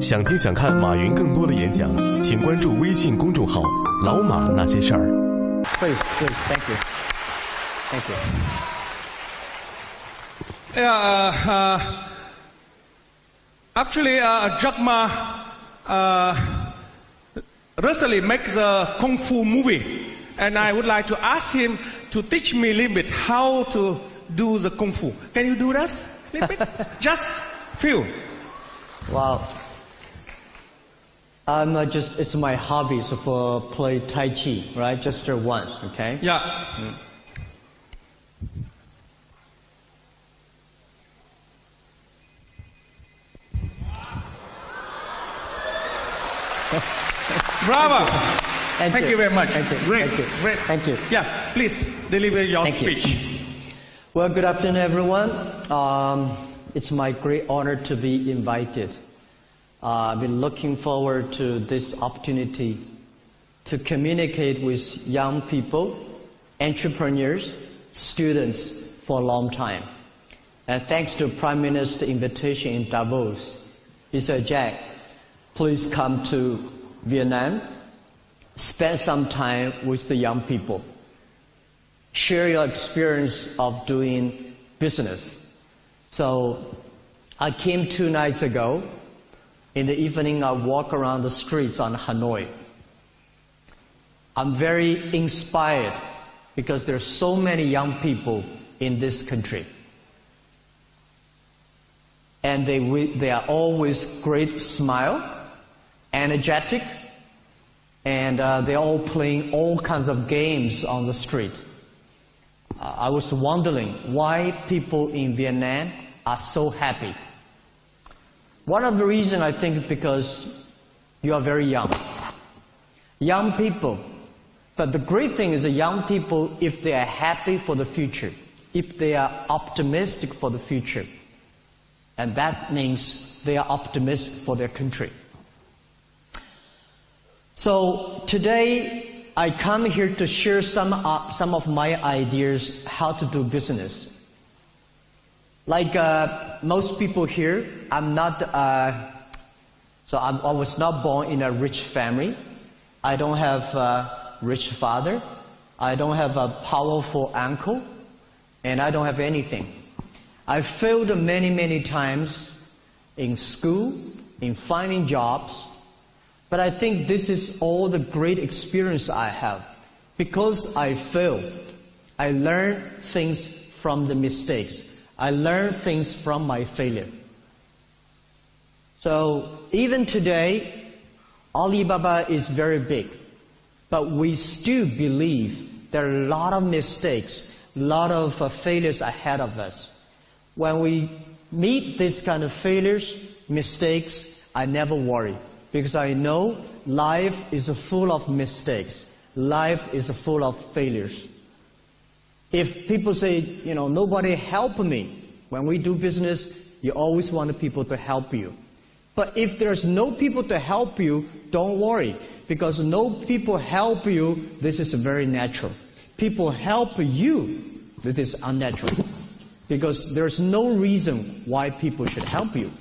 想听想看马云更多的演讲，请关注微信公众号“老马那些事儿”。Please, thank you. Thank you. Yeah, actually, Jack Ma recently makes a kung fu movie, and I would like to ask him to teach me a little bit how to do the kung fu. Can you do that a little bit? Just few. Wow. It's my hobby, so for play Tai Chi, right? Just once, okay? Yeah. Bravo. Thank you very much. Thank you. Great. Thank you. Great. Thank you. Yeah, please deliver your Thank speech. You. Well, good afternoon, everyone. It's my great honor to be invited. I've been looking forward to this opportunity to communicate with young people, entrepreneurs, students for a long time. And thanks to Prime Minister's invitation in Davos, he said, Jack, please come to Vietnam, spend some time with the young people, share your experience of doing business. So I came 2 nights ago. In the evening, I walk around the streets on Hanoi. I'm very inspired because there are so many young people in this country. And they are always great smile, energetic, and they're all playing all kinds of games on the street. I was wondering why people in Vietnam are so happy. One of the reasons, I think, is because you are very young. Young people. But the great thing is that young people, if they are happy for the future, if they are optimistic for the future, and that means they are optimistic for their country. So today, I come here to share some of my ideas how to do business. Like most people here, I was not born in a rich family. I don't have a rich father. I don't have a powerful uncle. And I don't have anything. I failed many, many times in school, in finding jobs. But I think this is all the great experience I have. Because I failed, I learned things from the mistakes. I learned things from my failure. So even today, Alibaba is very big. But we still believe there are a lot of mistakes, a lot of failures ahead of us. When we meet this kind of failures, mistakes, I never worry. Because I know life is full of mistakes. Life is full of failures. If people say, nobody help me, when we do business, you always want people to help you. But if there's no people to help you, don't worry. Because no people help you, this is very natural. People help you, this is unnatural. Because there's no reason why people should help you.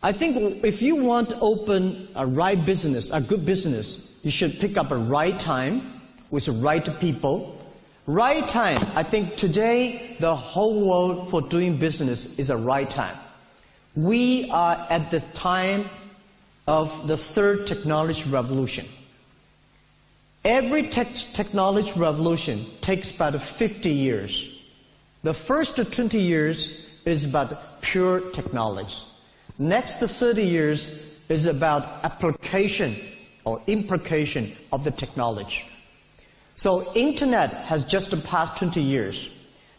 I think if you want to open a right business, a good business, you should pick up a right time with the right people. Right time. I think today the whole world for doing business is a right time. We are at the time of the third technology revolution. Every technology revolution takes about 50 years. The first 20 years is about pure technology. Next 30 years is about application or implication of the technology. So internet has just passed 20 years.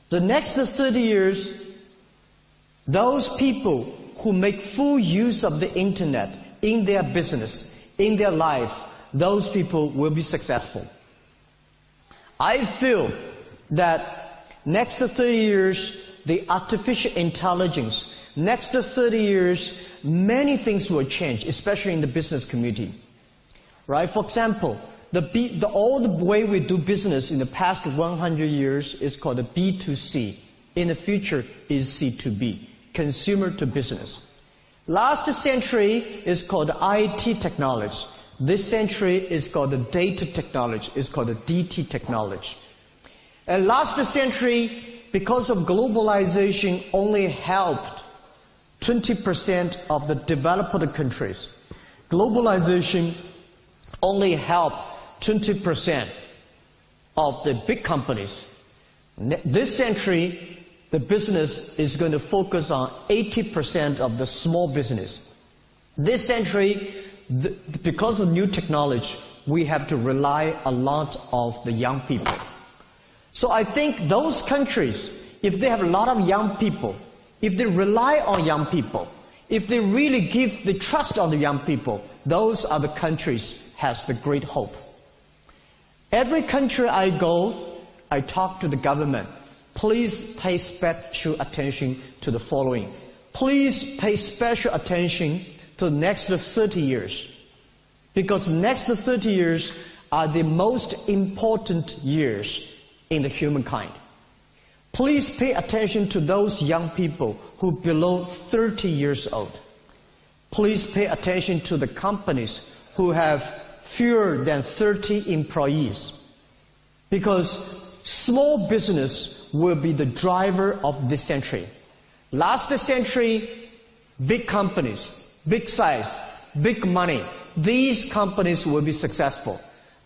The next 30 years, those people who make full use of the internet in their business, in their life, those people will be successful. I feel that next 30 years, the artificial intelligence, next 30 years, many things will change, especially in the business community. Right? For example, the old way we do business in the past 100 years is called the B2C. In the future is C2B, consumer to business. Last century is called IT technology. This century is called the data technology. It's called the DT technology. And last century, because of globalization, only helped 20% of the developed countries. Globalization only helped 20% of the big companies. This century, the business is going to focus on 80% of the small business. This century, because of new technology, we have to rely a lot on the young people. So I think those countries, if they have a lot of young people, if they rely on young people, if they really give the trust on the young people, those are the countries has the great hope. Every country I go, I talk to the government. Please pay special attention to the following. Please pay special attention to the next 30 years. Because the next 30 years are the most important years in the humankind. Please pay attention to those young people who below 30 years old. Please pay attention to the companies who have fewer than 30 employees. Because small business will be the driver of this century. Last century, big companies, big size, big money, these companies will be successful.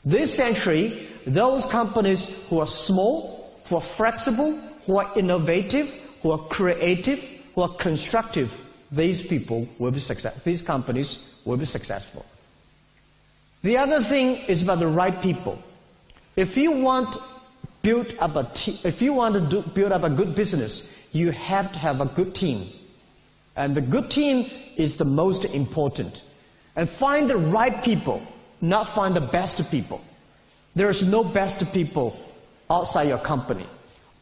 This century, those companies who are small, who are flexible, who are innovative, who are creative, who are constructive, these people will be successful. These companies will be successful. The other thing is about the right people. If you want to build up a good business, you have to have a good team. And the good team is the most important. And find the right people, not find the best people. There is no best people outside your company.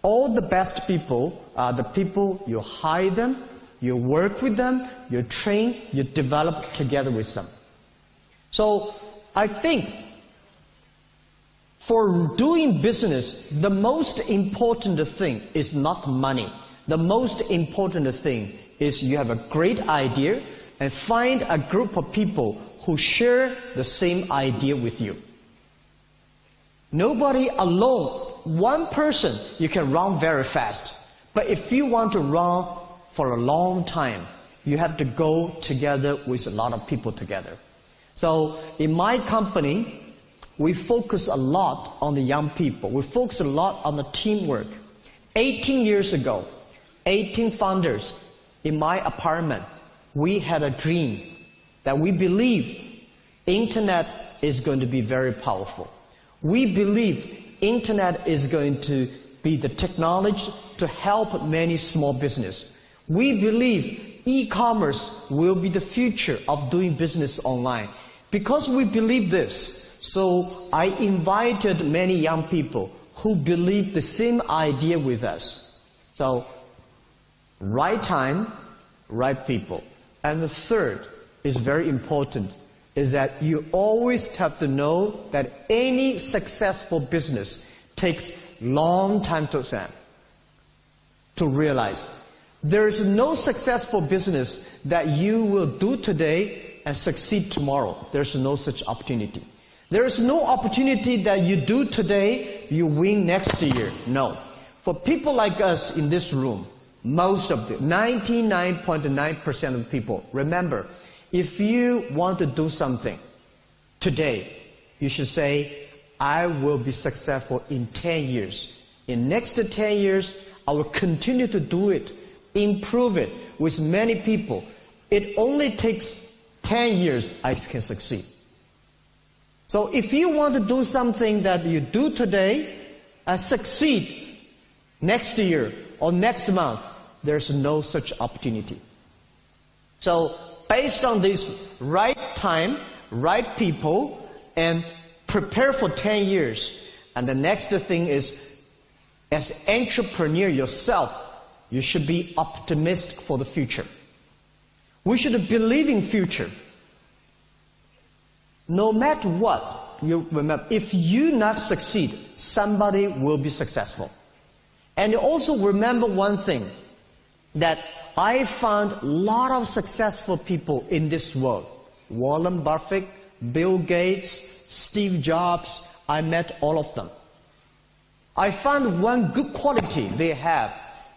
All the best people are the people you hire them, you work with them, you train, you develop together with them. So I think for doing business, the most important thing is not money. The most important thing is you have a great idea and find a group of people who share the same idea with you. Nobody alone, one person, you can run very fast. But if you want to run for a long time, you have to go together with a lot of people together. So in my company, we focus a lot on the young people. We focus a lot on the teamwork. 18 years ago, 18 founders in my apartment, we had a dream that we believe internet is going to be very powerful. We believe internet is going to be the technology to help many small business. We believe e-commerce will be the future of doing business online. Because we believe this, so I invited many young people who believe the same idea with us. So, right time, right people. And the third is very important, is that you always have to know that any successful business takes long time to realize. There is no successful business that you will do today and succeed tomorrow. There's no such opportunity. There is no opportunity that you do today, you win next year. No. For people like us in this room, most of the 99.9% of people, remember, if you want to do something today, you should say, I will be successful in 10 years. In next 10 years, I will continue to do it, improve it with many people. It only takes 10 years I can succeed. So if you want to do something that you do today and succeed next year or next month, there's no such opportunity. So based on this right time, right people, and prepare for 10 years. And the next thing is, as entrepreneur yourself, you should be optimistic for the future. We should believe in future. No matter what, you remember, if you not succeed, somebody will be successful. And also remember one thing. that I found a lot of successful people in this world. Warren Buffett, Bill Gates, Steve Jobs, I met all of them. I found one good quality they have,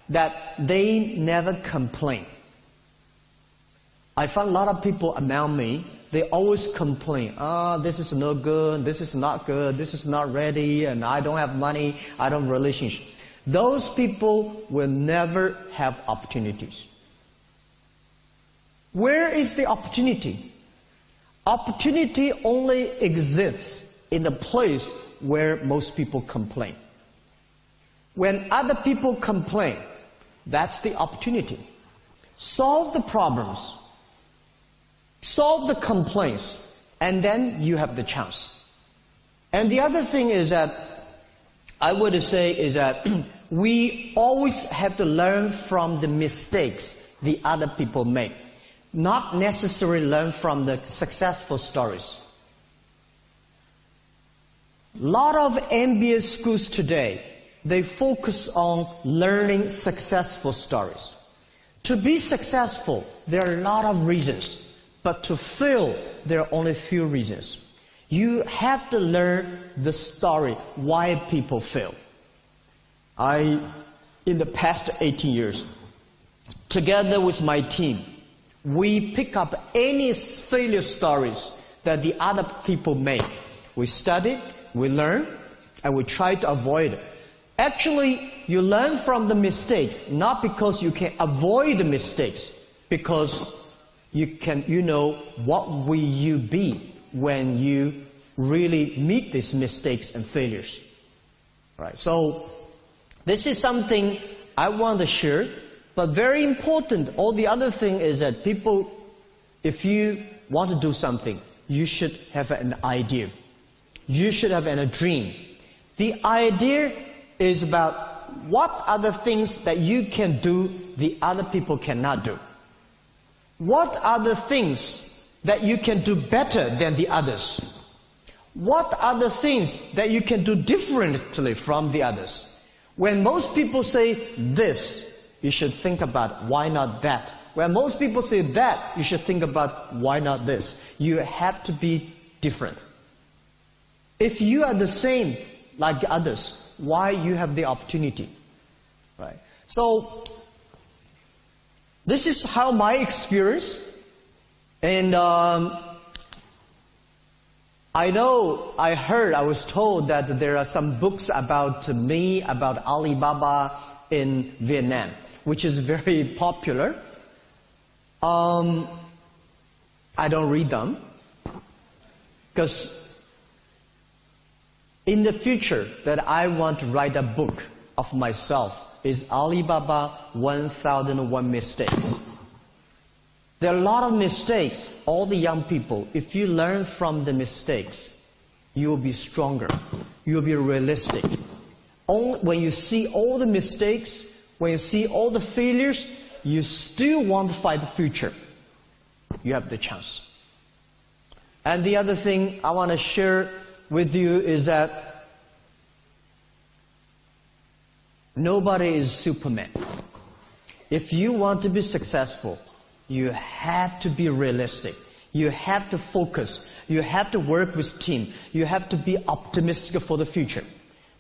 that they never complain. I found a lot of people around me, they always complain. This is no good, this is not good, this is not ready, and I don't have money, I don't have relationship. Those people will never have opportunities. Where is the opportunity? Opportunity only exists in the place where most people complain. When other people complain, that's the opportunity. Solve the problems. Solve the complaints, and then you have the chance. And the other thing is that, I would say is that we always have to learn from the mistakes the other people make, not necessarily learn from the successful stories. A lot of MBA schools today, they focus on learning successful stories. To be successful, there are a lot of reasons. But to fail, there are only few reasons. You have to learn the story, why people fail. In the past 18 years, together with my team, we pick up any failure stories that the other people make. We study, we learn, and we try to avoid it. Actually, you learn from the mistakes, not because you can avoid the mistakes, because you know what will you be when you really meet these mistakes and failures. Right. So this is something I want to share, but very important. All the other thing is that people, if you want to do something, you should have an idea. You should have a dream. The idea is about what are the things that you can do the other people cannot do. What are the things that you can do better than the others? What are the things that you can do differently from the others? When most people say this, you should think about why not that. When most people say that, you should think about why not this. You have to be different. If you are the same like the others, why you have the opportunity? Right? So this is how my experience, and I was told that there are some books about me, about Alibaba in Vietnam, which is very popular. I don't read them, because in the future that I want to write a book of myself is Alibaba 1001 Mistakes. There are a lot of mistakes. All the young people, if you learn from the mistakes, you will be stronger. You will be realistic. When you see all the mistakes, when you see all the failures, you still want to fight the future. You have the chance. And the other thing I want to share with you is that nobody is Superman. If you want to be successful, you have to be realistic. You have to focus. You have to work with team. You have to be optimistic for the future.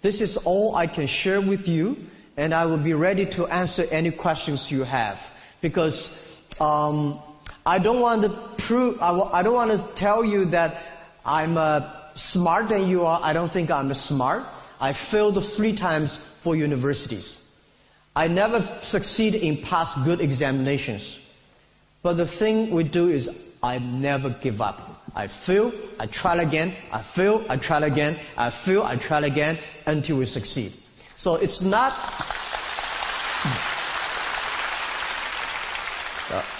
This is all I can share with you, and I will be ready to answer any questions you have. Because I don't want to tell you that I'm smart than you are. I don't think I'm smart. I failed 3 times for universities. I never succeed in pass good examinations. But the thing we do is I never give up. I fail, I try again, I fail, I try again, I fail, I try again until we succeed. So it's not...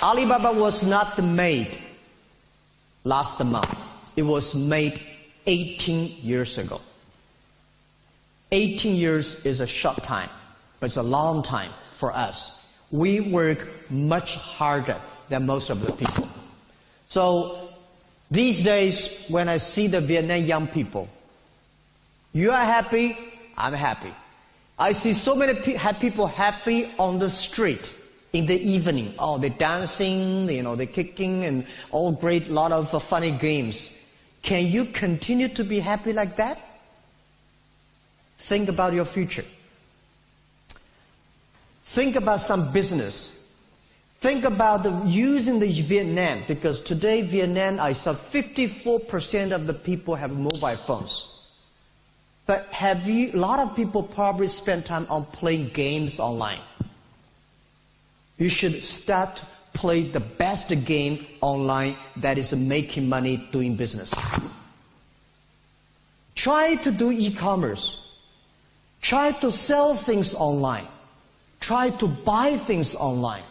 Alibaba was not made last month. It was made 18 years ago. 18 years is a short time, but it's a long time for us. We work much harder than most of the people. So these days, when I see the Vietnam young people, you are happy, I'm happy. I see so many people happy on the street in the evening. Oh, they're dancing, they're kicking, and all great, lot of funny games. Can you continue to be happy like that? Think about your future. Think about some business. Think about using the Vietnam, because today Vietnam, I saw 54% of the people have mobile phones. But a lot of people probably spend time on playing games online. You should start play the best game online that is making money doing business. Try to do e-commerce. Try to sell things online. Try to buy things online.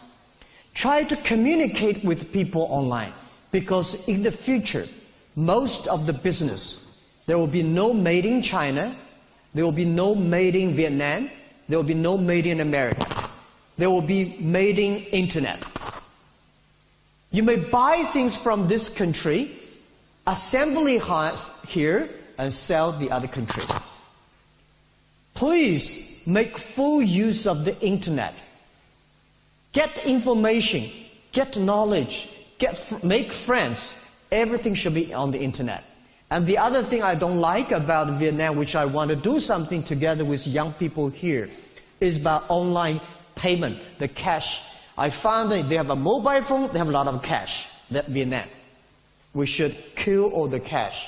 Try to communicate with people online. Because in the future, most of the business, there will be no made in China. There will be no made in Vietnam. There will be no made in America. There will be made in internet. You may buy things from this country, assemble it here, and sell the other country. Please make full use of the internet. Get information, get knowledge, make friends. Everything should be on the internet. And the other thing I don't like about Vietnam, which I want to do something together with young people here, is about online payment, the cash. I found that they have a mobile phone, they have a lot of cash, that Vietnam. We should kill all the cash.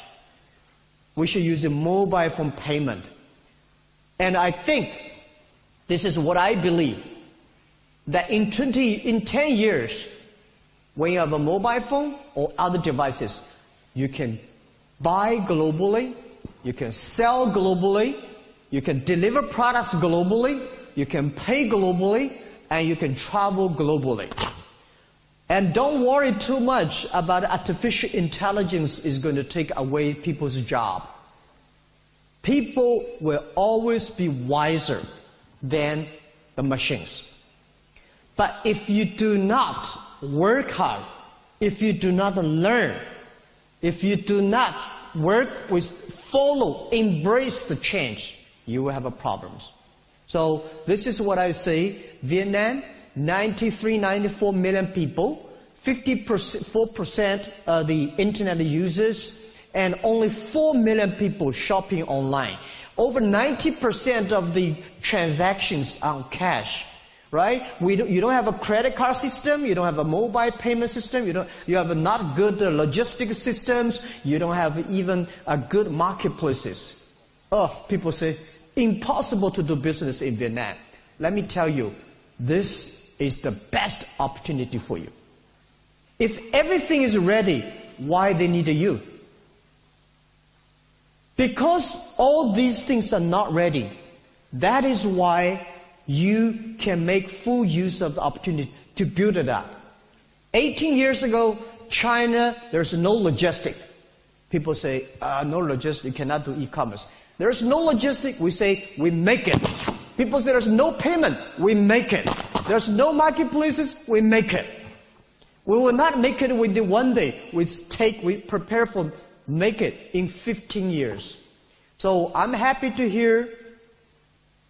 We should use a mobile phone payment. And I think, this is what I believe, that in 10 years, when you have a mobile phone or other devices, you can buy globally, you can sell globally, you can deliver products globally, you can pay globally, and you can travel globally. And don't worry too much about artificial intelligence is going to take away people's job. People will always be wiser than the machines. But if you do not work hard, if you do not learn, if you do not work with, embrace the change, you will have problems. So this is what I say. Vietnam, 94 million people, 54% of the internet users, and only 4 million people shopping online. Over 90% of the transactions are cash. Right? You don't have a credit card system, you don't have a mobile payment system, you have not good logistic systems, you don't have even a good marketplaces. Oh, people say, impossible to do business in Vietnam. Let me tell you, this is the best opportunity for you. If everything is ready, why they need you? Because all these things are not ready. That is why you can make full use of the opportunity to build it up. 18 years ago, China, there's no logistic. People say, no logistic, you cannot do e-commerce. There's no logistic, we say, we make it. People say there's no payment, we make it. There's no marketplaces, we make it. We will not make it within one day. We prepare for make it in 15 years. So I'm happy to hear.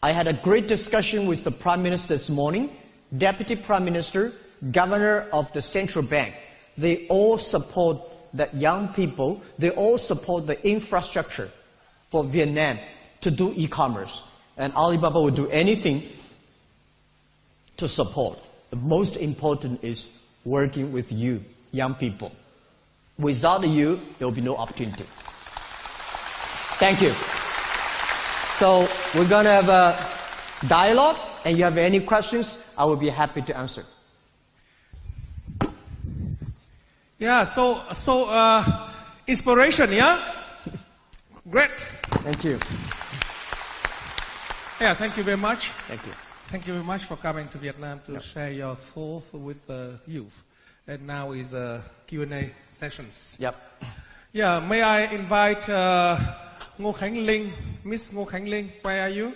I had a great discussion with the Prime Minister this morning, Deputy Prime Minister, Governor of the Central Bank. They all support the young people. They all support the infrastructure for Vietnam to do e-commerce. And Alibaba will do anything to support. The most important is working with you, young people. Without you, there will be no opportunity. Thank you. So we're going to have a dialogue, and you have any questions, I will be happy to answer. Yeah, so inspiration, yeah? Great. Thank you. Yeah, thank you very much. Thank you. Thank you very much for coming to Vietnam to share your thoughts with the youth. And now is the Q&A sessions. Yep. Yeah, may I invite Ngô Khánh Linh, Miss Ngô Khánh Linh, where are you?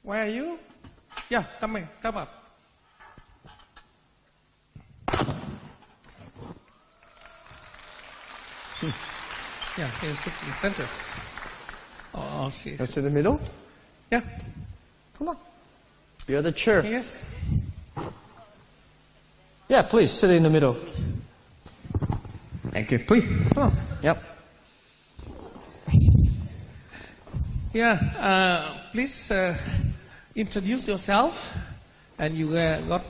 Where are you? Yeah, come up. Yeah, here sits in centers. Oh, she's... That's in the middle? Yeah. Come on. The other chair. Yes. Yeah, please sit in the middle. Thank you. Please. Oh. Yep. Yeah, please introduce yourself, and you got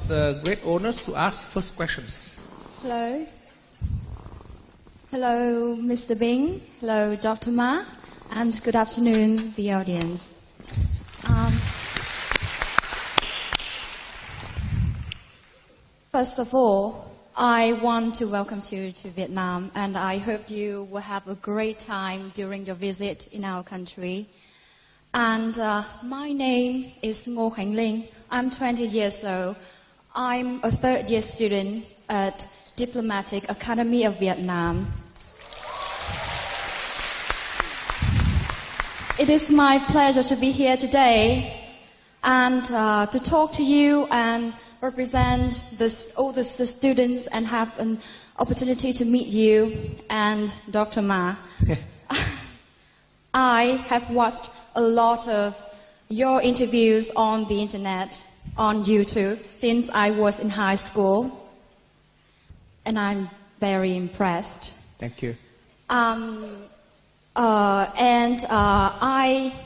great honors to ask first questions. Hello. Hello, Mr. Bing. Hello, Dr. Ma. And good afternoon, the audience. First of all, I want to welcome you to Vietnam, and I hope you will have a great time during your visit in our country. And my name is Ngô Khánh Linh. I'm 20 years old. I'm a third-year student at Diplomatic Academy of Vietnam. It is my pleasure to be here today and to talk to you and represent all the students and have an opportunity to meet you and Dr. Ma. I have watched a lot of your interviews on the internet, on YouTube, since I was in high school, and I'm very impressed. Thank you. I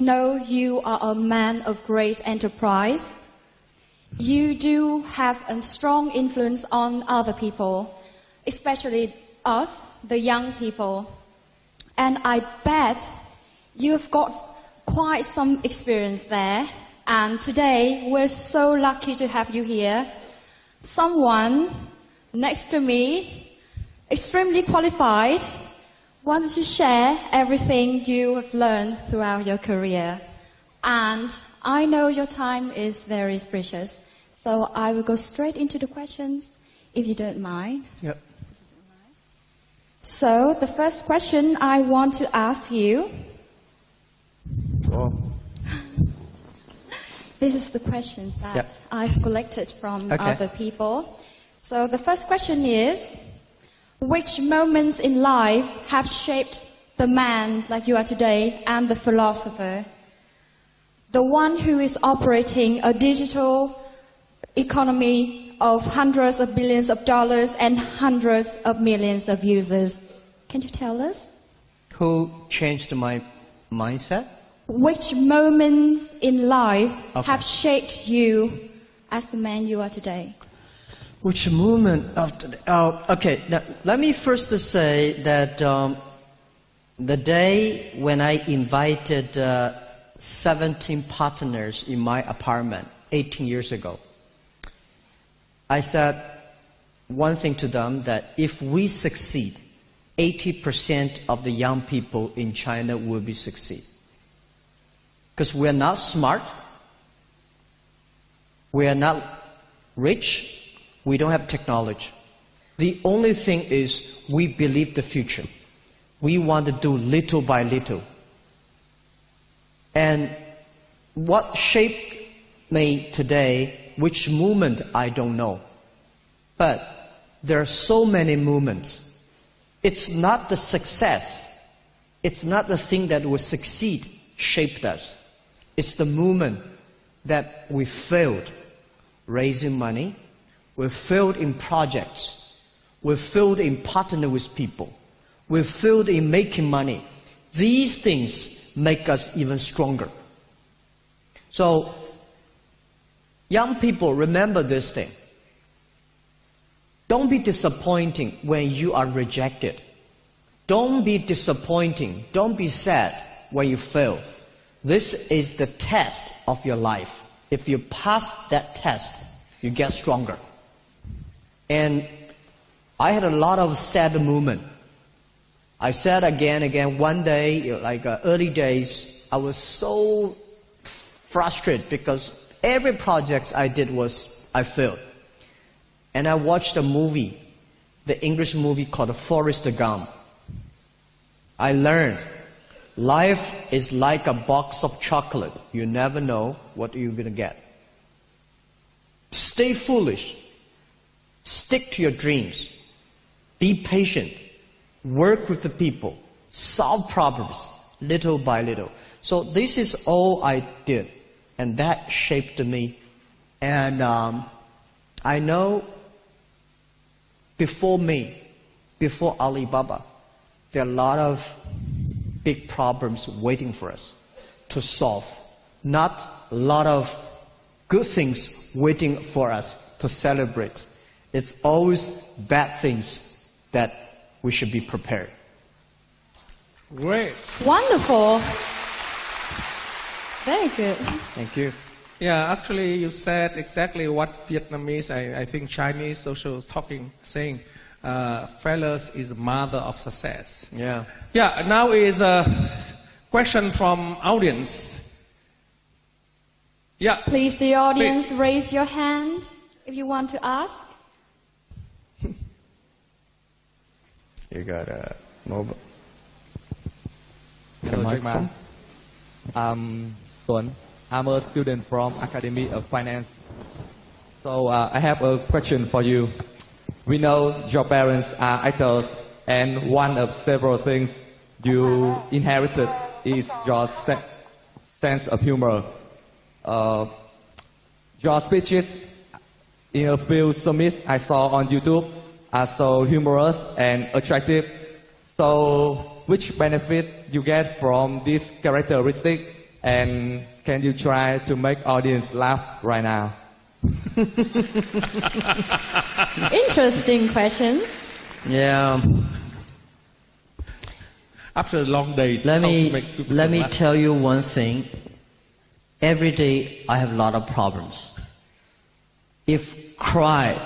know you are a man of great enterprise. You do have a strong influence on other people, especially us, the young people. And I bet you've got quite some experience there. And today, we're so lucky to have you here. Someone next to me, extremely qualified, wants to share everything you have learned throughout your career. And I know your time is very precious, so I will go straight into the questions, if you don't mind. Yep. So, the first question I want to ask you. Oh. This is the questions that Yep. I've collected from Okay. other people. So, the first question is, which moments in life have shaped the man like you are today and the philosopher? The one who is operating a digital economy of hundreds of billions of dollars and hundreds of millions of users. Can you tell us? Who changed my mindset? Which moments in life Okay. have shaped you as the man you are today? Which moment of the... okay, now, let me first say that the day when I invited 17 partners in my apartment 18 years ago, I said one thing to them, that if we succeed, 80% of the young people in China will be succeed. Because we're not smart, we are not rich, we don't have technology. The only thing is we believe the future. We want to do little by little. And what shaped me today, which movement, I don't know. But there are so many movements. It's not the success, it's not the thing that will succeed shaped us. It's the movement that we failed raising money, we failed in projects, we failed in partnering with people, we failed in making money. These things make us even stronger. So, young people, remember this thing. Don't be disappointing when you are rejected. Don't be disappointing, don't be sad when you fail. This is the test of your life. If you pass that test, you get stronger. And I had a lot of sad moments. I said again, one day, like early days, I was so frustrated because every project I did I failed. And I watched a movie, the English movie called Forrest Gump. I learned life is like a box of chocolate. You never know what you're going to get. Stay foolish. Stick to your dreams. Be patient. Work with the people. Solve problems little by little. So this is all I did. And that shaped me And I know before me, before Alibaba, there are a lot of big problems waiting for us to solve. Not a lot of good things waiting for us to celebrate. It's always bad things that we should be prepared. Great. Wonderful. Very good. Thank you. Yeah, actually you said exactly what Vietnamese, I think Chinese also saying, failures is the mother of success. Yeah. Yeah, now is a question from audience. Yeah. Please, the audience, raise your hand if you want to ask. You got a mobile. Hello, Jack Ma. I'm Tuấn. I'm a student from Academy of Finance. So I have a question for you. We know your parents are actors, and one of several things you inherited is your sense of humor. Your speeches in a few summits I saw on YouTube are so humorous and attractive. So which benefit you get from this characteristic, and can you try to make audience laugh right now? Interesting questions. Yeah. After long days. Let me tell you one thing. Every day I have a lot of problems. If cry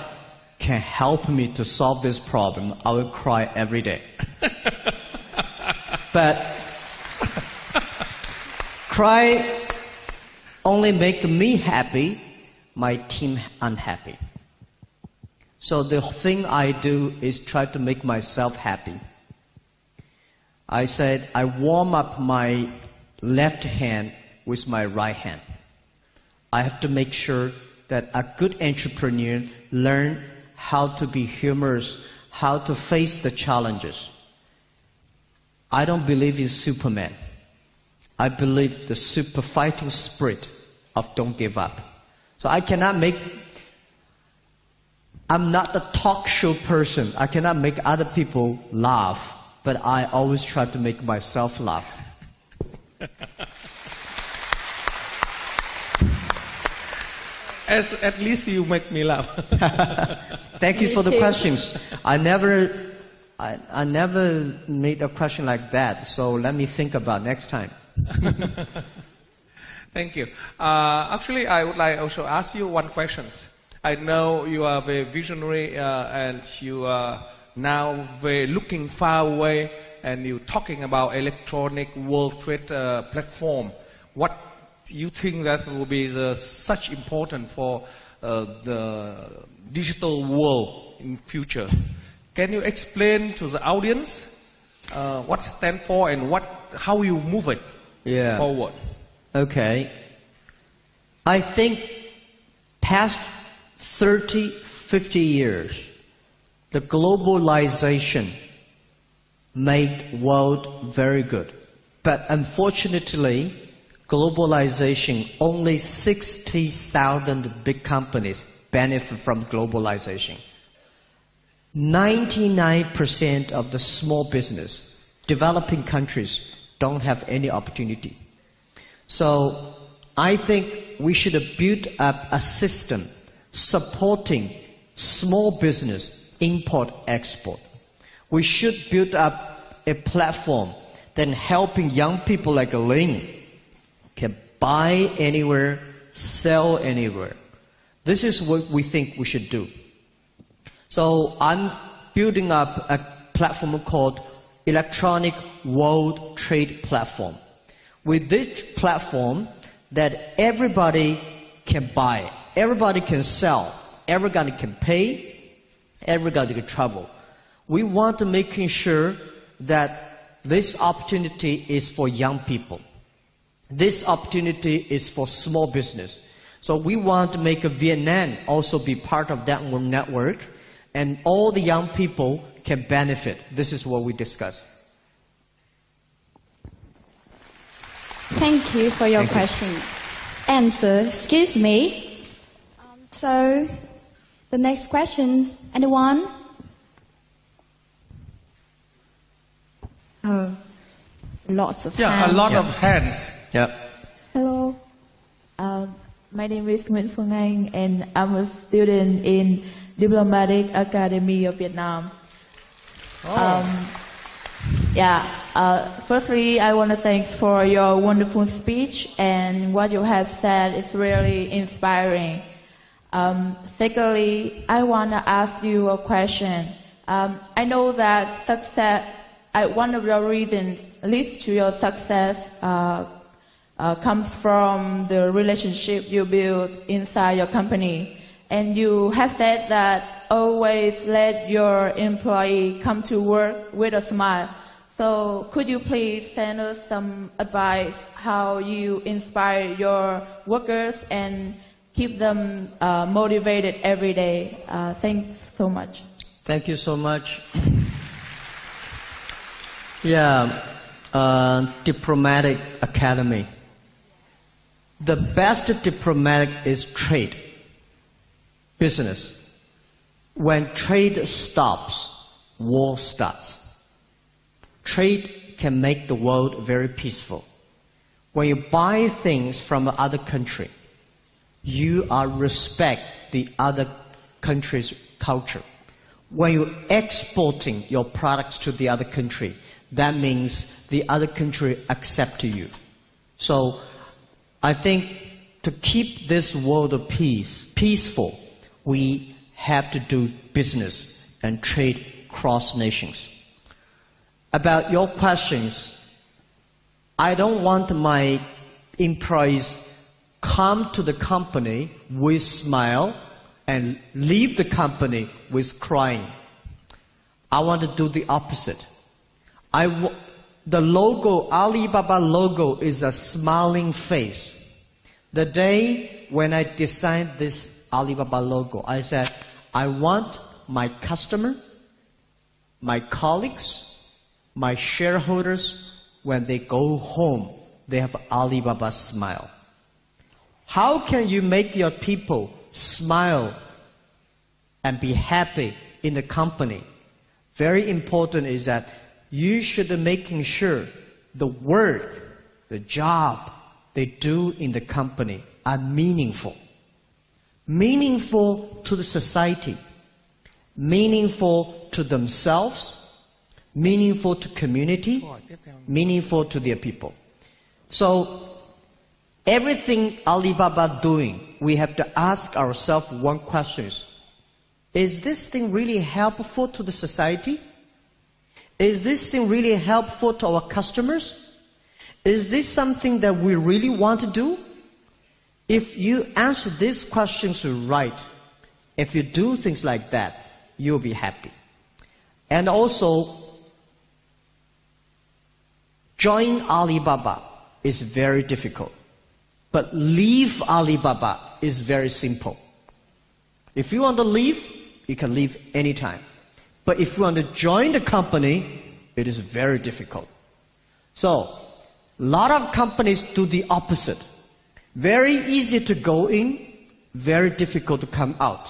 can help me to solve this problem, I will cry every day. But cry only make me happy, my team unhappy. So the thing I do is try to make myself happy. I said I warm up my left hand with my right hand. I have to make sure that a good entrepreneur learn how to be humorous, how to face the challenges. I don't believe in Superman. I believe the super fighting spirit of don't give up. So I'm not a talk show person. I cannot make other people laugh, but I always try to make myself laugh. At least you make me laugh. Thank you Me for the too. questions. I never made a question like that, so let me think about next time. Thank you. Actually, I would like also ask you one question. I know you are very visionary and you are now very looking far away, and you're talking about electronic world trade platform. What you think that will be such important for the digital world in future? Can you explain to the audience what it stands for and how you move it forward? Okay. I think past 30, 50 years, the globalization made world very good. But unfortunately, globalization, only 60,000 big companies benefit from globalization. 99% of the small business, developing countries, don't have any opportunity. So I think we should build up a system supporting small business, import, export. We should build up a platform that helping young people like Ling can buy anywhere, sell anywhere. This is what we think we should do. So I'm building up a platform called Electronic World Trade Platform. With this platform that everybody can buy, everybody can sell, everybody can pay, everybody can travel. We want to making sure that this opportunity is for young people. This opportunity is for small business. So we want to make Vietnam also be part of that network, and all the young people can benefit. This is what we discussed. Thank you for your question. Answer, excuse me. So, the next questions, anyone? Oh, lots of hands. A lot of hands. Yeah. Hello. My name is Nguyễn Phương Anh, and I'm a student in Diplomatic Academy of Vietnam. Firstly, I want to thank for your wonderful speech, and what you have said is really inspiring. Secondly, I want to ask you a question. I know that one of your reasons leads to your success comes from the relationship you build inside your company. And you have said that always let your employee come to work with a smile. So could you please send us some advice how you inspire your workers and keep them motivated every day? Thanks so much. Thank you so much. Diplomatic Academy. The best diplomatic is trade, business. When trade stops, war starts. Trade can make the world very peaceful. When you buy things from another country, you are respect the other country's culture. When you're exporting your products to the other country, that means the other country accept you. So I think to keep this world of peaceful, we have to do business and trade cross nations. About your questions, I don't want my employees come to the company with smile and leave the company with crying. I want to do the opposite. The logo, Alibaba logo, is a smiling face. The day when I designed this Alibaba logo, I said, I want my customer, my colleagues, my shareholders, when they go home, they have Alibaba smile. How can you make your people smile and be happy in the company? Very important is that you should be making sure the work, the job they do in the company are meaningful. Meaningful to the society, meaningful to themselves, meaningful to community, meaningful to their people. So everything Alibaba doing, we have to ask ourselves one question. Is this thing really helpful to the society? Is this thing really helpful to our customers? Is this something that we really want to do? If you answer these questions right, if you do things like that, you'll be happy. And also, join Alibaba is very difficult. But leave Alibaba is very simple. If you want to leave, you can leave anytime. But if you want to join the company, it is very difficult. So, a lot of companies do the opposite. Very easy to go in, very difficult to come out.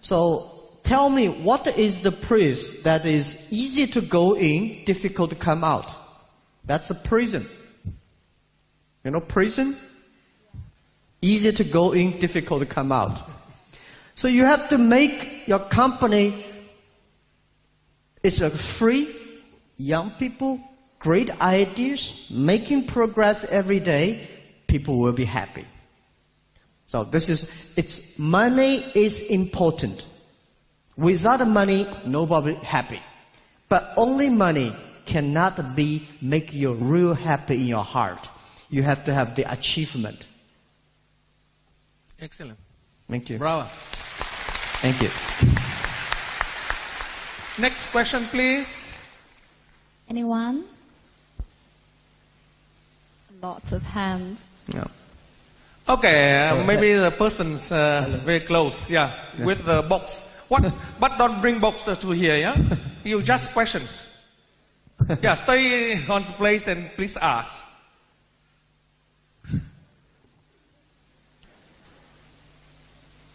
So, tell me, what is the place that is easy to go in, difficult to come out? That's a prison. You know prison? Easy to go in, difficult to come out. So you have to make your company, it's a free, young people, great ideas, making progress every day, people will be happy. So money is important. Without money, nobody happy. But only money cannot make you real happy in your heart. You have to have the achievement. Excellent. Thank you. Bravo. Thank you. Next question, please. Anyone? Lots of hands. Yeah. Okay, maybe the person's very close, with the box. What? But don't bring box to here, yeah? You just questions. Stay on the place and please ask.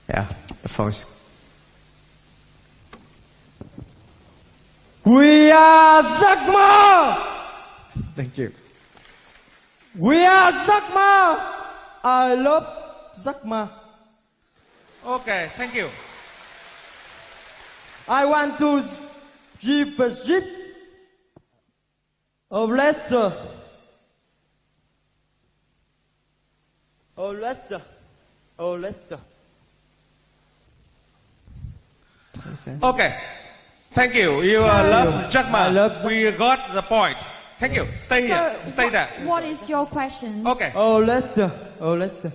Yeah, the phone's... We are Zakma! Thank you. We are Zakma! I love Zakma. Okay, thank you. I want to give a ship of letter. Oh, letter. Oh, letter. Okay. Thank you. You love Jackma. I love We got the point. Thank you. Stay here. Stay there. What is your question? Okay. Oh, letter. Oh, letter.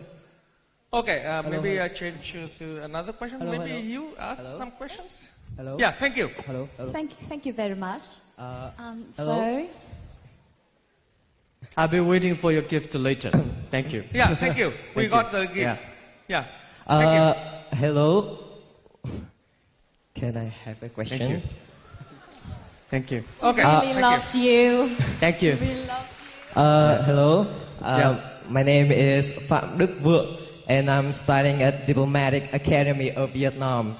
Okay. Maybe I change you to another question. Hello, Maybe hello. you ask Hello. some questions. Hello. Yeah. Thank you. Hello. Hello. Thank you very much. Hello. So, I'll be waiting for your gift later. Thank you. Yeah. Thank you. We Thank got you. the gift. Yeah. Yeah. Thank you. Hello. Can I have a question? Thank you. Thank you. Okay. really thank loves you. Thank you. Really loves you. Hello. Yeah. My name is Phạm Đức Vượng, and I'm studying at Diplomatic Academy of Vietnam.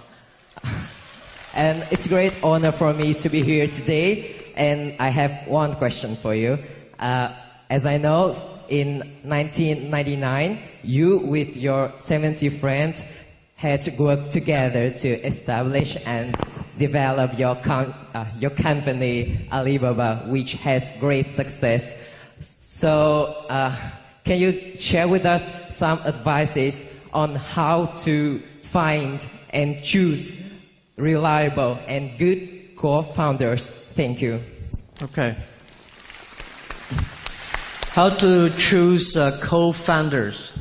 And it's a great honor for me to be here today. And I have one question for you. As I know, in 1999, you with your 70 friends had to work together to establish and develop your company, Alibaba, which has great success. So, can you share with us some advices on how to find and choose reliable and good co-founders? Thank you. Okay. How to choose co-founders.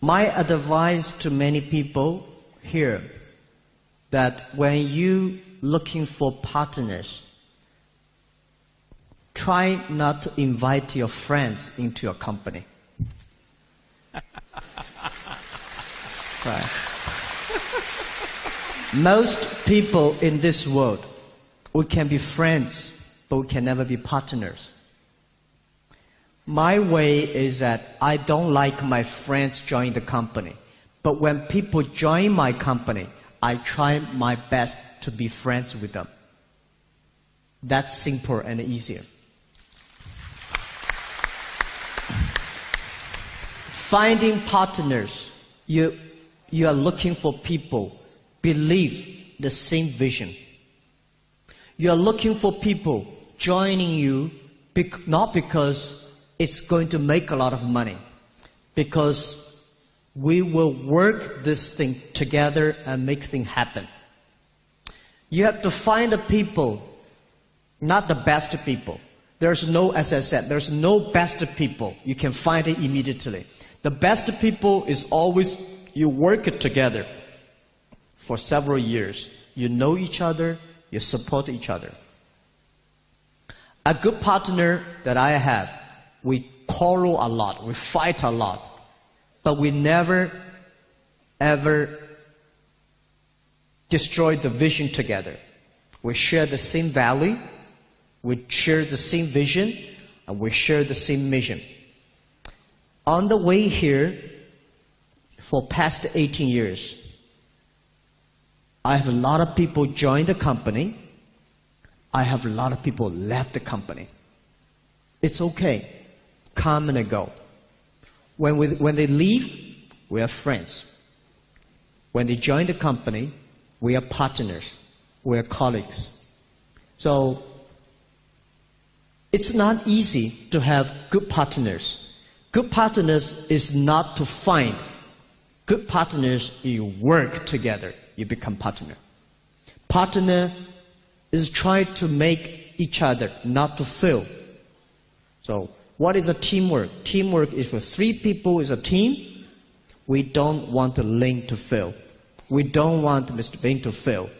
My advice to many people here, that when you looking for partners, try not to invite your friends into your company. Right. Most people in this world, we can be friends, but we can never be partners. My way is that I don't like my friends join the company. But when people join my company, I try my best to be friends with them. That's simpler and easier. Finding partners, you are looking for people believe the same vision. You are looking for people joining you not because it's going to make a lot of money, because we will work this thing together and make things happen. You have to find the people, not the best people. There's no, as I said, there's no best people. You can find it immediately. The best people is always you work it together for several years. You know each other, you support each other. A good partner that I have, we quarrel a lot, we fight a lot, but we never, ever destroy the vision together. We share the same value, we share the same vision, and we share the same mission. On the way here, for past 18 years, I have a lot of people join the company. I have a lot of people left the company. It's okay. Come and go. When they leave, we are friends. When they join the company, we are partners. We are colleagues. So, it's not easy to have good partners. Good partners is not to find. Good partners, you work together, you become partner. Partner is try to make each other, not to fail. So, what is a teamwork? Teamwork is for 3 people is a team. We don't want the link to fail. We don't want Mr. Bing to fail.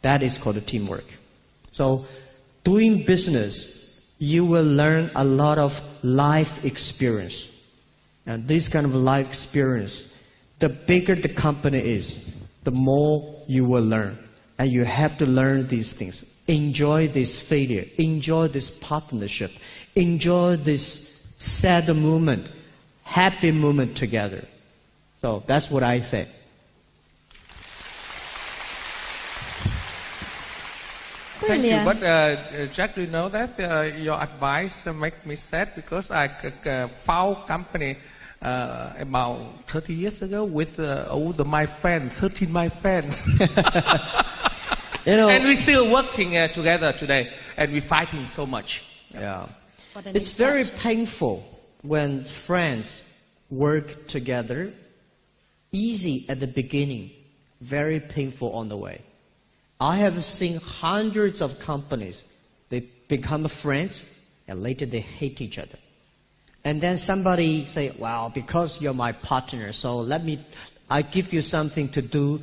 That is called a teamwork. So, doing business, you will learn a lot of life experience. And this kind of life experience, the bigger the company is, the more you will learn. And you have to learn these things. Enjoy this failure. Enjoy this partnership. Enjoy this sad moment, happy moment together. So that's what I say. Thank you. Brilliant. But Jack, do you know that your advice make me sad because I found company about 30 years ago with all my friends, 13 my friends. And we're still working together today, and we're fighting so much. Yeah. It's very painful when friends work together. Easy at the beginning, very painful on the way. I have seen hundreds of companies, they become friends, and later they hate each other. And then somebody say, well, because you're my partner, so I give you something to do,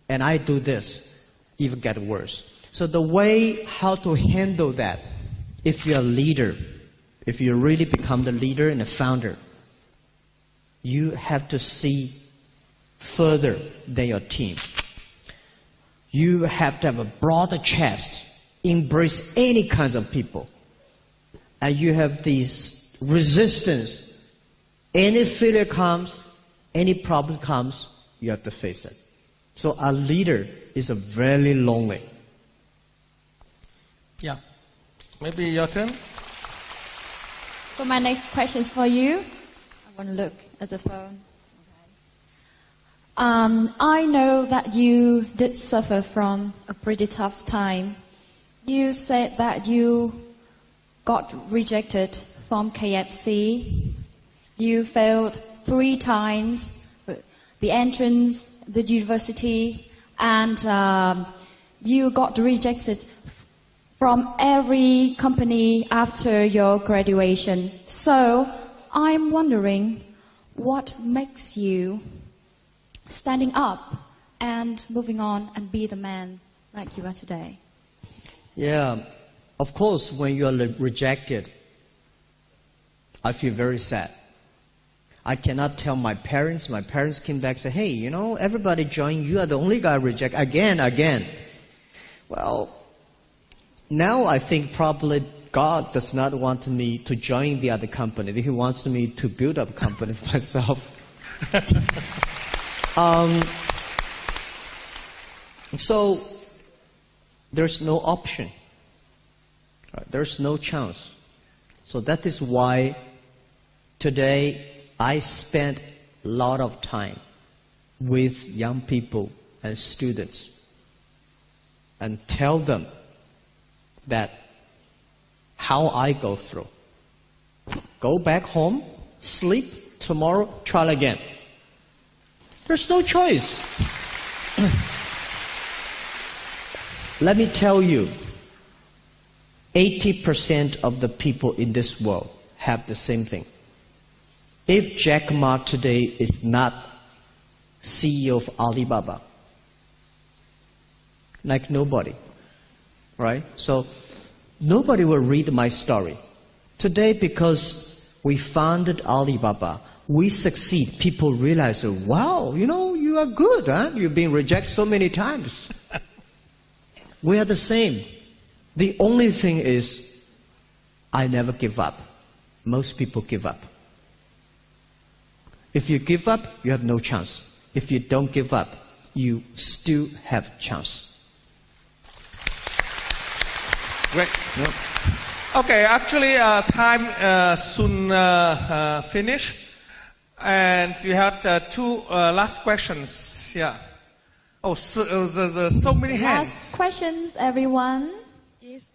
and I do this. Even get worse. So the way how to handle that, if you're a leader, if you really become the leader and the founder, you have to see further than your team. You have to have a broader chest, embrace any kinds of people. And you have this resistance. Any failure comes, any problem comes, you have to face it. So a leader is a very lonely. Yeah. Maybe your turn. So my next question is for you. I want to look at the phone. I know that you did suffer from a pretty tough time. You said that you got rejected from KFC. You failed 3 times the entrance, the university, and you got rejected from every company after your graduation. So I'm wondering, what makes you standing up and moving on and be the man like you are today? Yeah, of course, when you are rejected, I feel very sad. I cannot tell my parents. My parents came back and said, hey, you know, everybody joined. You are the only guy rejected. Again. Well, now I think probably God does not want me to join the other company. He wants me to build up a company for myself. So there's no option. Right? There's no chance. So that is why today I spend a lot of time with young people and students and tell them that how I go through. Go back home, sleep, tomorrow, try again. There's no choice. Let me tell you, 80% of the people in this world have the same thing. If Jack Ma today is not CEO of Alibaba, like nobody, right? So nobody will read my story. Today, because we founded Alibaba, we succeed. People realize, wow, you know, you are good, huh? You've been rejected so many times. We are the same. The only thing is, I never give up. Most people give up. If you give up, you have no chance. If you don't give up, you still have chance. Great. No. Okay, actually, time soon finish, and we had 2 last questions. Yeah. Oh, there's so many hands. Last questions, everyone. Yes.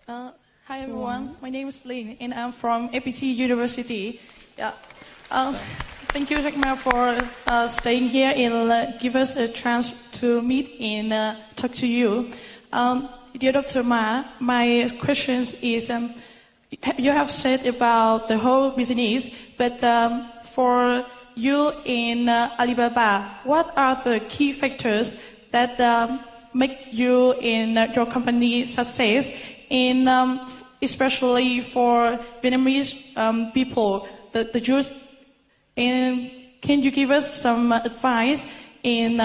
Hi, everyone. My name is Lin, and I'm from APT University. Yeah. Thank you, Jack Ma, for staying here and give us a chance to meet and talk to you. Dear Dr. Ma, my question is, you have said about the whole business, but for you in Alibaba, what are the key factors that make you in your company success, in, especially for Vietnamese people, the Jews? And can you give us some advice in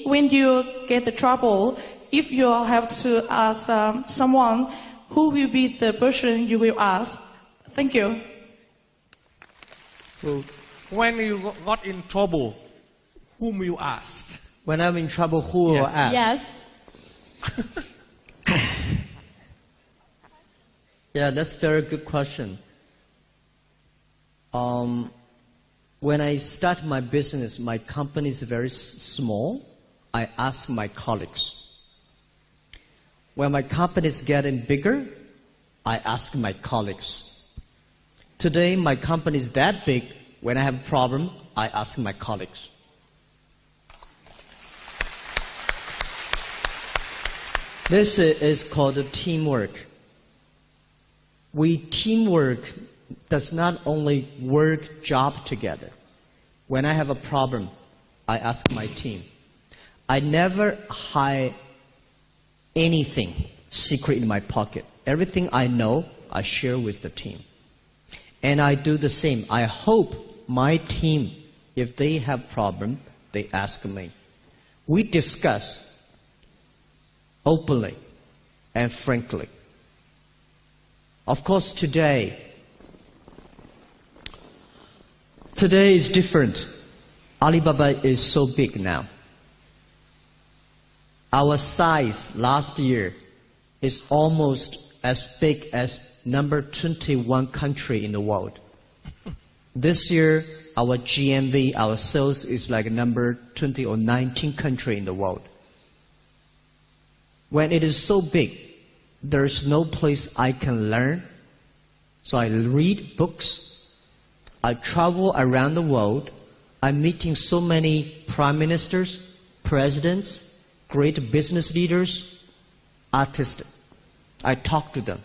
when you get the trouble, if you have to ask someone, who will be the person you will ask? Thank you. So, when you got in trouble, whom you ask? When I'm in trouble, who will ask? Yes. Yeah, that's a very good question. When I start my business, my company is very small. I ask my colleagues. When my company is getting bigger, I ask my colleagues. Today, my company is that big. When I have a problem, I ask my colleagues. This is called teamwork. Teamwork does not only work job together. When I have a problem, I ask my team. I never hide anything secret in my pocket. Everything I know, I share with the team. And I do the same. I hope my team, if they have problem, they ask me. We discuss openly and frankly. Of course, today is different. Alibaba is so big now. Our size last year is almost as big as number 21 country in the world. This year, our GMV, our sales is like number 20 or 19 country in the world. When it is so big, there is no place I can learn. So I read books. I travel around the world. I'm meeting so many prime ministers, presidents, great business leaders, artists. I talk to them,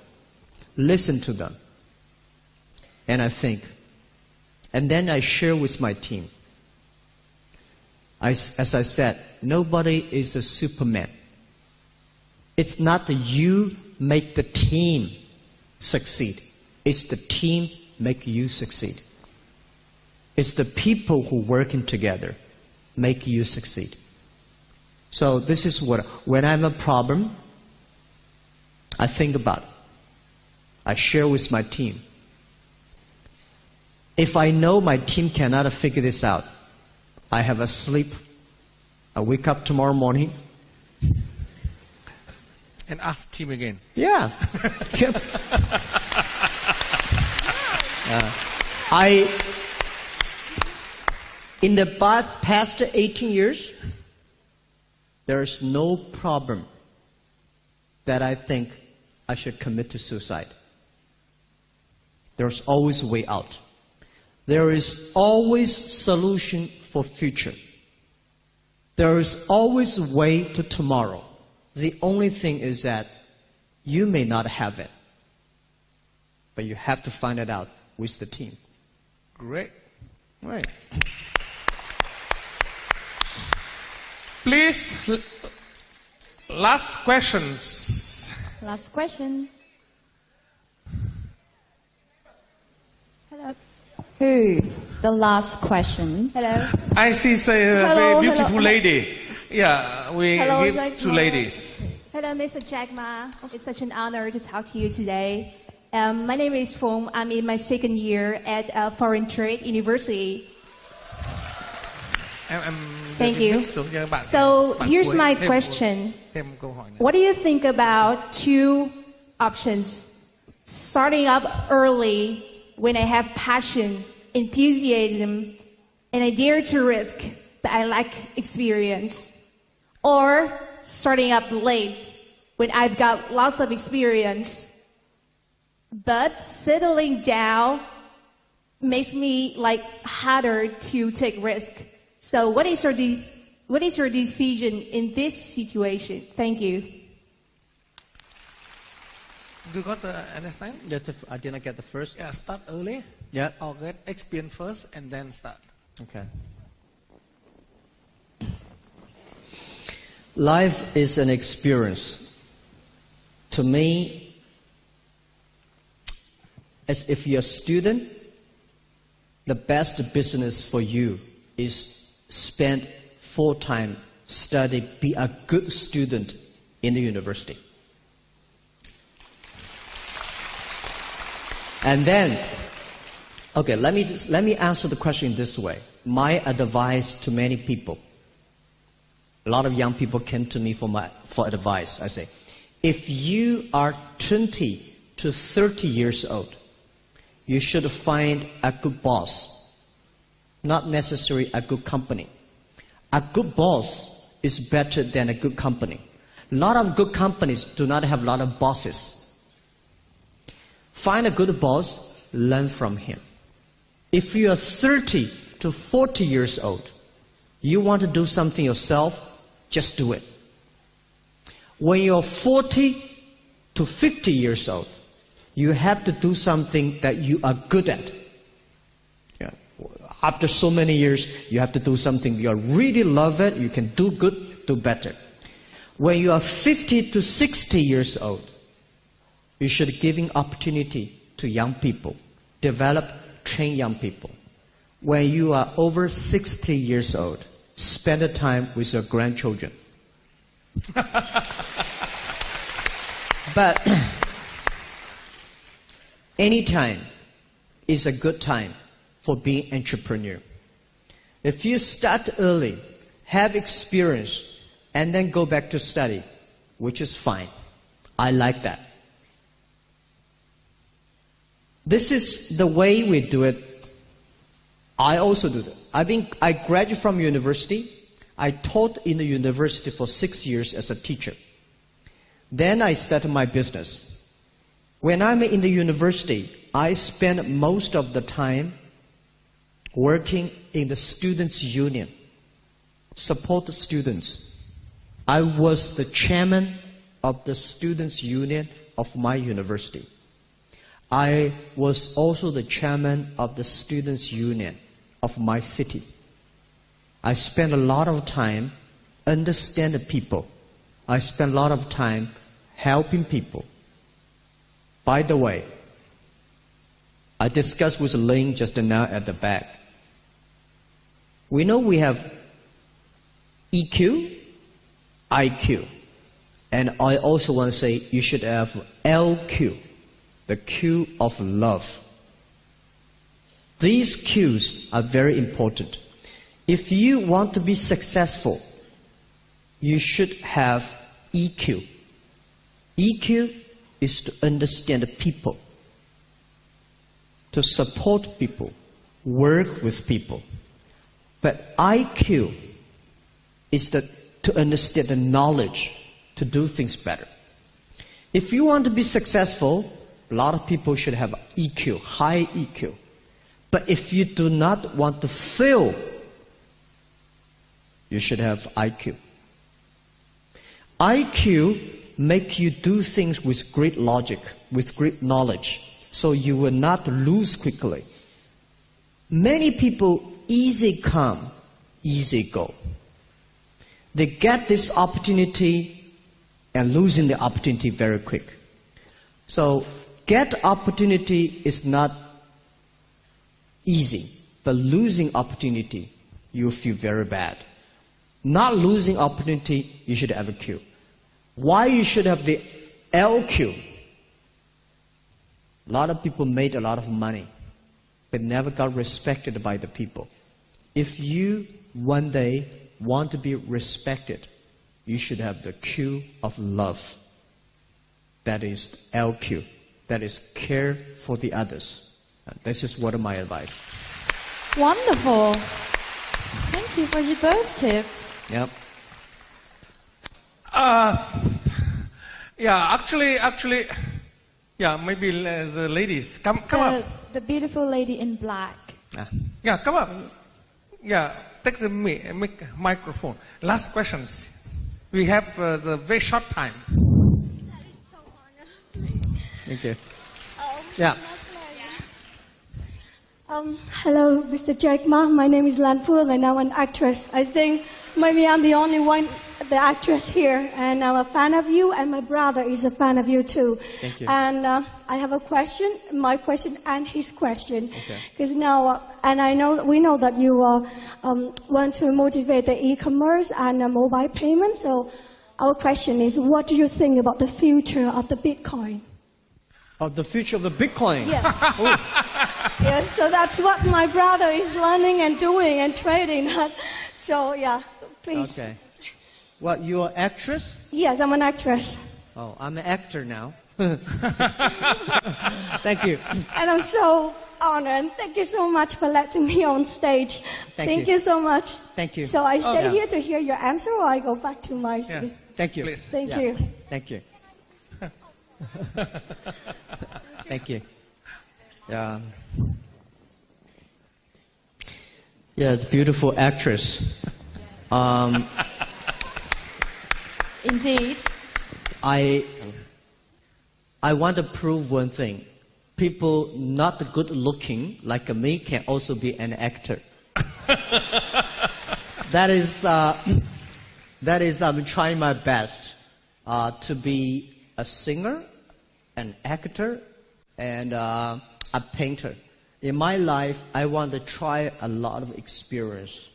listen to them, and I think. And then I share with my team. As I said, nobody is a Superman. It's not that you make the team succeed. It's the team make you succeed. It's the people who working together make you succeed. So this is what, when I have a problem, I think about it. I share with my team. If I know my team cannot figure this out, I have a sleep. I wake up tomorrow morning. And ask team again. Yeah. In the past 18 years, there is no problem that I think I should commit to suicide. There's always a way out. There is always solution for future. There is always a way to tomorrow. The only thing is that you may not have it, but you have to find it out with the team. Great. Right. Please, last questions. Last questions. Hello. Who? The last questions. Hello. I see a very beautiful lady. Yeah, we Hello, give two ladies. Hello, Mr. Jack Ma. It's such an honor to talk to you today. My name is Fong. I'm in my second year at Foreign Trade University. Thank you. So here's my question. What do you think about two options? Starting up early when I have passion, enthusiasm, and I dare to risk, but I lack experience. Or starting up late when I've got lots of experience, but settling down makes me harder to take risk. So what is your decision in this situation? Thank you. Do you got understand? I did not get the first. Yeah, start early. Yeah. Or get experience first and then start. Okay. Life is an experience. To me, as if you're a student, the best business for you is spend full time study, be a good student in the university. And then, okay, let me answer the question this way. My advice to many people. A lot of young people came to me for advice. I say, if you are 20 to 30 years old, you should find a good boss, not necessarily a good company. A good boss is better than a good company. A lot of good companies do not have a lot of bosses. Find a good boss, learn from him. If you are 30 to 40 years old, you want to do something yourself, just do it. When you're 40 to 50 years old, you have to do something that you are good at. Yeah. After so many years, you have to do something you really love it, you can do good, do better. When you are 50 to 60 years old, you should give opportunity to young people, develop, train young people. When you are over 60 years old, spend the time with your grandchildren. But any time is a good time for being an entrepreneur. If you start early, have experience, and then go back to study, which is fine. I like that. This is the way we do it. I also do that. I graduated from university. I taught in the university for 6 years as a teacher. Then I started my business. When I'm in the university, I spend most of the time working in the students' union, support the students. I was the chairman of the students' union of my university. I was also the chairman of the students' union of my city. I spent a lot of time understanding people. I spent a lot of time helping people. By the way, I discussed with Ling just now at the back. We know we have EQ, IQ. And I also want to say you should have LQ, the Q of love. These Qs are very important. If you want to be successful, you should have EQ. EQ is to understand people, to support people, work with people. But IQ is to understand the knowledge, to do things better. If you want to be successful, a lot of people should have EQ, high EQ. But if you do not want to fail, you should have IQ. IQ make you do things with great logic, with great knowledge, so you will not lose quickly. Many people easy come, easy go. They get this opportunity and losing the opportunity very quick. So get opportunity is not easy, but losing opportunity, you feel very bad. Not losing opportunity, you should have a Q. Why you should have the LQ? A lot of people made a lot of money, but never got respected by the people. If you one day want to be respected, you should have the Q of love. That is LQ. That is care for the others. This is one of my advice. Wonderful. Thank you for those tips. Yep. Yeah, actually, yeah, maybe the ladies. Come up. The beautiful lady in black. Yeah, come up. Please. Yeah, take the microphone. Last questions. We have the very short time. Thank you. Yeah. Hello, Mr. Jack Ma. My name is Lan Phương, and I'm an actress. I think maybe I'm the only one, the actress here, and I'm a fan of you, and my brother is a fan of you too. Thank you. And I have a question, my question and his question. Okay. Because now, and we know that you want to motivate the e-commerce and mobile payment. So our question is, what do you think about the future of the Bitcoin? Of the future of the Bitcoin? Yeah. Yes, so that's what my brother is learning and doing and trading. So yeah, please. Okay. What, you're an actress? Yes, I'm an actress. Oh, I'm an actor now. Thank you. And I'm so honored. Thank you so much for letting me on stage. Thank you so much. Thank you. So I stay here to hear your answer, or I go back to my city? Thank you. Please. Thank you. Thank you. Thank you. Yeah. Yeah, the beautiful actress. Indeed. I want to prove one thing. People not good looking like me can also be an actor. That is I'm trying my best to be a singer, an actor, and a painter. In my life, I want to try a lot of experience.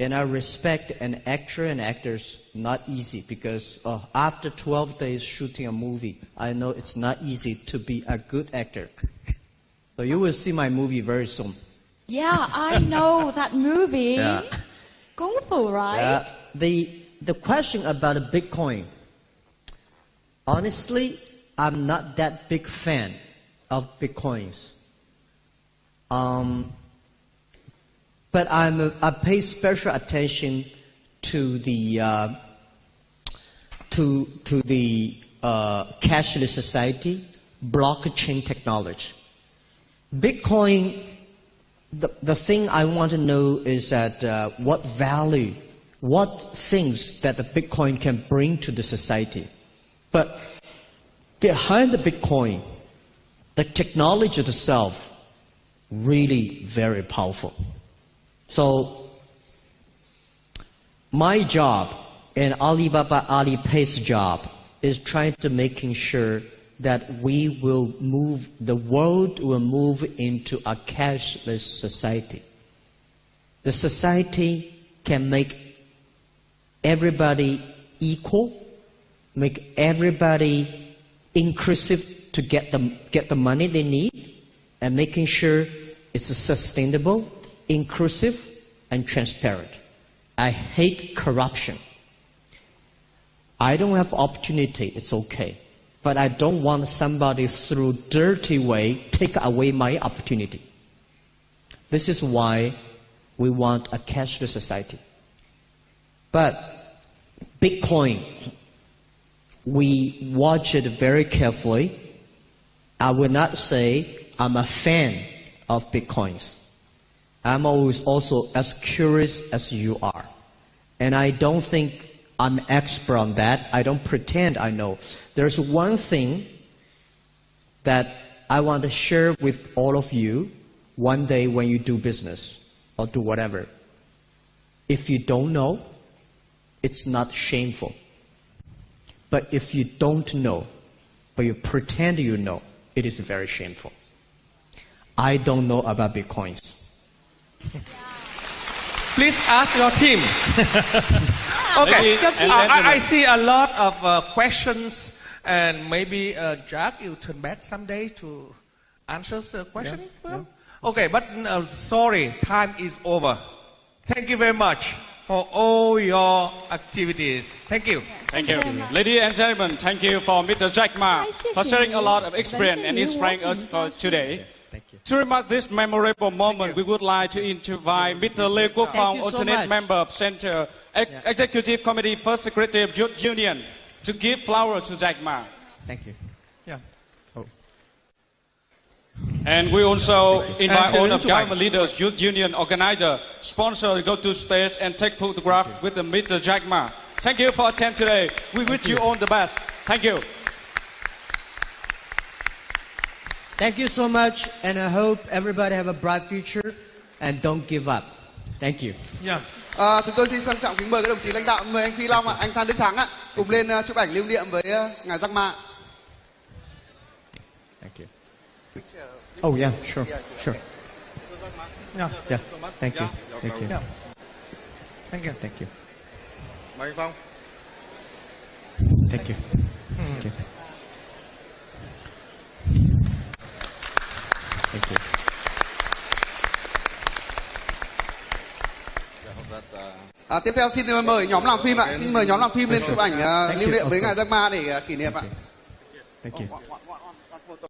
And I respect an actor and actors, not easy, because after 12 days shooting a movie, I know it's not easy to be a good actor. So you will see my movie very soon. Yeah, I know that movie. Yeah. Kung Fu, right? The question about Bitcoin, honestly, I'm not that big fan of Bitcoins. But I pay special attention to the cashless society, blockchain technology. Bitcoin, the thing I want to know is that what value, what things that the Bitcoin can bring to the society. But behind the Bitcoin, the technology itself, really very powerful. So, my job and Alibaba Alipay's job is trying to making sure that the world will move into a cashless society. The society can make everybody equal, make everybody inclusive to get the money they need, and making sure it's sustainable, inclusive, and transparent. I hate corruption. I don't have opportunity, it's okay. But I don't want somebody through dirty way take away my opportunity. This is why we want a cashless society. But Bitcoin, we watch it very carefully. I will not say I'm a fan of Bitcoins. I'm always also as curious as you are. And I don't think I'm expert on that. I don't pretend I know. There's one thing that I want to share with all of you one day when you do business or do whatever. If you don't know, it's not shameful. But if you don't know, but you pretend you know, it is very shameful. I don't know about Bitcoins. Please ask your team. Okay, I see a lot of questions, and maybe Jack, you turn back someday to answer the question. Yeah. Okay, but sorry, time is over. Thank you very much for all your activities. Thank you. Thank you. Ladies and gentlemen, thank you for Mr. Jack Ma for sharing a lot of experience and inspiring us for today. Thank you. To remark this memorable moment, we would like to invite Mr. Lê Quốc Phong, alternate member of Center Executive Committee, First Secretary of Youth Union, to give flowers to Jack Ma. Thank you. Yeah. Oh. And we also invite all of government leaders, youth union organizer, sponsor to go to stage and take photograph with Mr. Jack Ma. Thank you for attending today. We wish you all the best. Thank you. Thank you so much, and I hope everybody have a bright future and don't give up. Thank you. Yeah. Chúng tôi xin trân trọng kính mời các đồng chí lãnh đạo, mời anh Phi Long ạ, anh Phan Đức Thắng ạ, cùng lên chụp ảnh lưu niệm với ngài Jack Ma. Thank you. Oh yeah, sure, sure. Yeah. Yeah. Thank you. Thank you. Yeah. Thank you. Thank you. Mời anh Phong. Thank you. Thank you. Thank you. Tiếp theo xin mời nhóm làm phim ạ, xin mời nhóm làm phim lên chụp ảnh lưu niệm với ngài Jack Ma để kỷ niệm ạ. Thank you. One photo.